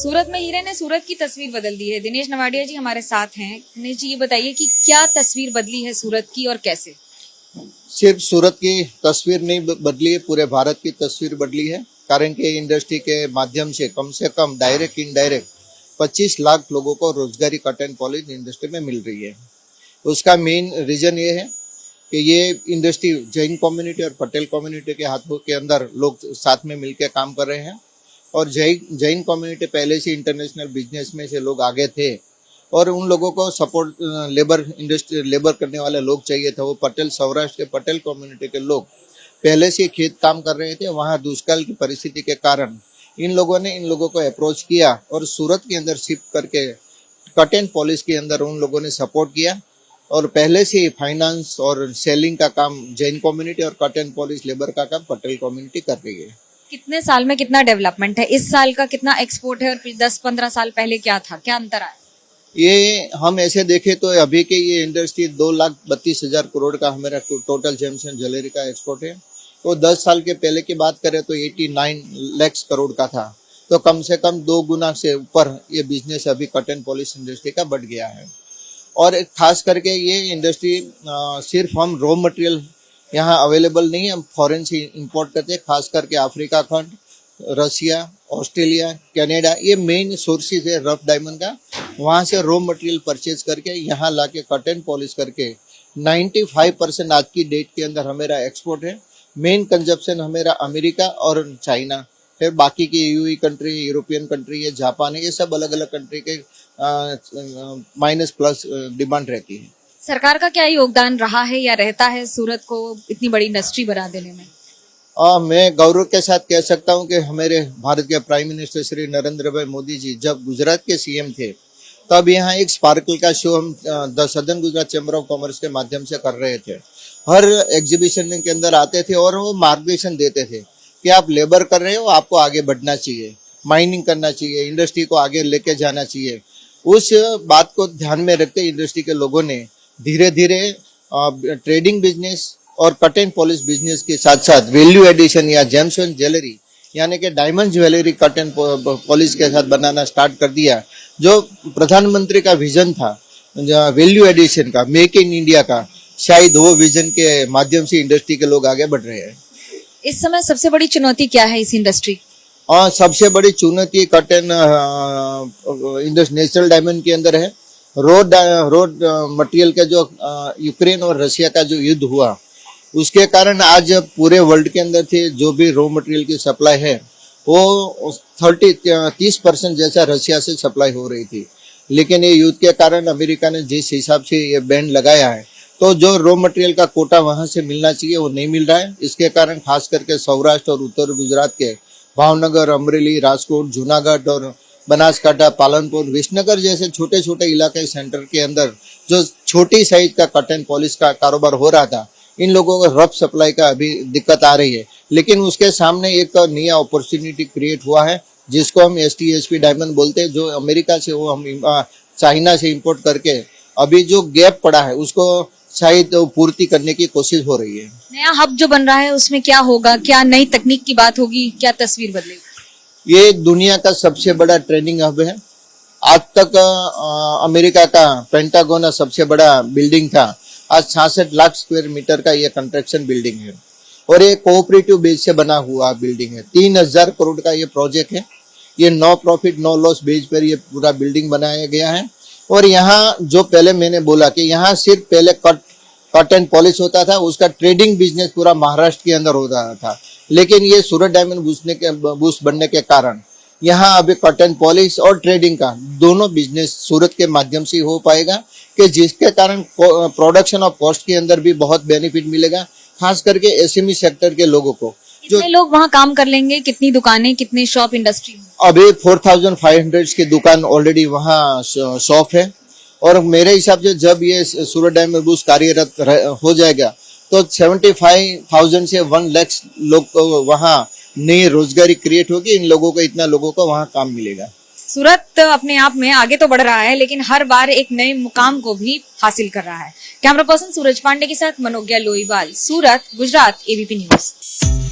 सूरत में हीरे ने सूरत की तस्वीर बदल दी है। दिनेश नवाडिया जी हमारे साथ हैं। दिनेश जी, ये बताइए कि क्या तस्वीर बदली है सूरत की और कैसे? सिर्फ सूरत की तस्वीर नहीं बदली है, पूरे भारत की तस्वीर बदली है। कारण कि इंडस्ट्री के माध्यम से कम डायरेक्ट इनडायरेक्ट 25 लाख लोगों को रोजगारी कट एंड पॉलिश इंडस्ट्री में मिल रही है। उसका मेन रीजन ये है कि ये इंडस्ट्री जैन कम्युनिटी और पटेल कम्युनिटी के हाथों के अंदर लोग साथ में मिलकर काम कर रहे हैं। और जैन कम्युनिटी पहले से इंटरनेशनल बिजनेस में से लोग आगे थे और उन लोगों को सपोर्ट लेबर करने वाले लोग चाहिए थे। वो पटेल सौराष्ट्र के पटेल कम्युनिटी के लोग पहले से खेत काम कर रहे थे। वहाँ दुष्काल की परिस्थिति के कारण इन लोगों को अप्रोच किया और सूरत के अंदर शिफ्ट करके कट एंड पॉलिश के अंदर उन लोगों ने सपोर्ट किया। और पहले से फाइनेंस और सेलिंग का काम जैन कम्युनिटी और कट एंड पॉलिश लेबर का काम पटेल कम्युनिटी कर रही है। कितने साल में कितना डेवलपमेंट है? इस साल का कितना एक्सपोर्ट है और 10-15 साल पहले क्या था? क्या अंतर आया? ये हम ऐसे देखें तो अभी के ये इंडस्ट्री 2,32,000 करोड़ का हमारा टोटल जेम्स एंड ज्वेलरी का एक्सपोर्ट है। तो 10 साल के पहले की बात करें तो 89 लाख करोड़ का था। तो कम से कम 2 गुना से ऊपर ये बिजनेस अभी कट एंड पॉलिश इंडस्ट्री का बढ़ गया है। और खास करके ये इंडस्ट्री सिर्फ हम रॉ मटेरियल यहाँ अवेलेबल नहीं है, हम फॉरेन से इंपोर्ट करते हैं। खास करके अफ्रीका खंड, रशिया, ऑस्ट्रेलिया, कनाडा, ये मेन सोर्सेज है रफ डायमंड का। वहाँ से रॉ मटेरियल परचेज करके यहाँ लाके कट एंड पॉलिश करके 95% आज की डेट के अंदर हमारा एक्सपोर्ट है। मेन कंजप्शन हमारा अमेरिका और चाइना, फिर बाकी की यूई कंट्री, यूरोपियन कंट्री है, जापान है, ये सब अलग अलग कंट्री के माइनस प्लस डिमांड रहती है। सरकार का क्या योगदान रहा है या रहता है सूरत को इतनी बड़ी इंडस्ट्री बना देने में? मैं गौरव के साथ कह सकता हूं कि हमारे भारत के प्राइम मिनिस्टर श्री नरेंद्र भाई मोदी जी जब गुजरात के सीएम थे तब यहाँ एक स्पार्कल का शो हम the southern Gujarat chamber of commerce के माध्यम से कर रहे थे। हर एग्जीबिशन के अंदर आते थे और वो मार्गदर्शन देते थे कि आप लेबर कर रहे हो, आपको आगे बढ़ना चाहिए, माइनिंग करना चाहिए, इंडस्ट्री को आगे लेके जाना चाहिए। उस बात को ध्यान में रखते इंडस्ट्री के लोगों ने धीरे धीरे ट्रेडिंग बिजनेस और कट एंड पॉलिश बिजनेस के साथ साथ वैल्यू एडिशन या जेम्स एंड ज्वेलरी यानी कि diamond jewellery cut and polish के साथ बनाना स्टार्ट कर दिया। जो प्रधानमंत्री का विजन था वैल्यू एडिशन का, मेक इन इंडिया का, शायद वो विजन के माध्यम से इंडस्ट्री के लोग आगे बढ़ रहे हैं। इस समय सबसे बड़ी चुनौती क्या है इस इंडस्ट्री? और सबसे बड़ी चुनौती कट एंड नेचुरल डायमंड के अंदर है। रोड मटेरियल का जो यूक्रेन और रशिया का जो युद्ध हुआ उसके कारण आज पूरे वर्ल्ड के अंदर थे जो भी रॉ मटेरियल की सप्लाई है वो 30% जैसा रशिया से सप्लाई हो रही थी। लेकिन ये युद्ध के कारण अमेरिका ने जिस हिसाब से ये बैन लगाया है तो जो रॉ मटेरियल का कोटा वहां से मिलना चाहिए वो नहीं मिल रहा है। इसके कारण खास करके सौराष्ट्र और उत्तर गुजरात के भावनगर, अमरेली, राजकोट, जूनागढ़ और बनासकांठा, पालनपुर, विसनगर जैसे छोटे छोटे इलाके सेंटर के अंदर जो छोटी साइज का कट एंड पॉलिश का कारोबार हो रहा था, इन लोगों को रफ सप्लाई का अभी दिक्कत आ रही है। लेकिन उसके सामने एक नया अपॉर्चुनिटी क्रिएट हुआ है जिसको हम STSP डायमंड बोलते हैं, जो अमेरिका से वो हम चाइना से इंपोर्ट करके अभी जो गैप पड़ा है उसको शायद पूर्ति करने की कोशिश हो रही है। नया हब जो बन रहा है उसमें क्या होगा? क्या नई तकनीक की बात होगी? क्या तस्वीर बदलेगी? ये दुनिया का सबसे बड़ा ट्रेनिंग हब है। आज तक अमेरिका का पेंटागोन सबसे बड़ा बिल्डिंग था, आज 66 लाख स्क्वायर मीटर का ये कंस्ट्रक्शन बिल्डिंग है और ये कोऑपरेटिव बेस से बना हुआ बिल्डिंग है। 3000 करोड़ का ये प्रोजेक्ट है। ये no profit no loss base पर ये पूरा बिल्डिंग बनाया गया है। और यहाँ जो पहले मैंने बोला कि यहाँ सिर्फ पहले कट एंड पॉलिश होता था, उसका ट्रेडिंग बिजनेस पूरा महाराष्ट्र के अंदर होता था। लेकिन ये सूरत डायमंड बूस्ट बनने के कारण यहाँ अभी कट एंड पॉलिश और ट्रेडिंग का दोनों बिजनेस सूरत के माध्यम से हो पाएगा कि जिसके कारण प्रोडक्शन और कॉस्ट के अंदर भी बहुत बेनिफिट मिलेगा, खास करके SME सेक्टर के लोगों को। कितने लोग वहाँ काम कर लेंगे? कितनी दुकानें, कितने शॉप इंडस्ट्री? अभी 4500 की दुकान ऑलरेडी वहाँ शॉप है। और मेरे हिसाब से जब ये सूरत डायमंड बूस्ट कार्यरत हो जाएगा तो 75,000 से 1 लाख लोग को वहाँ नई रोजगारी क्रिएट होगी। इन लोगों को, इतना लोगों को वहाँ काम मिलेगा। सूरत अपने आप में आगे तो बढ़ रहा है लेकिन हर बार एक नए मुकाम को भी हासिल कर रहा है। कैमरा पर्सन सूरज पांडे के साथ मनोज्ञा लोईवाल, सूरत, गुजरात, ABP न्यूज।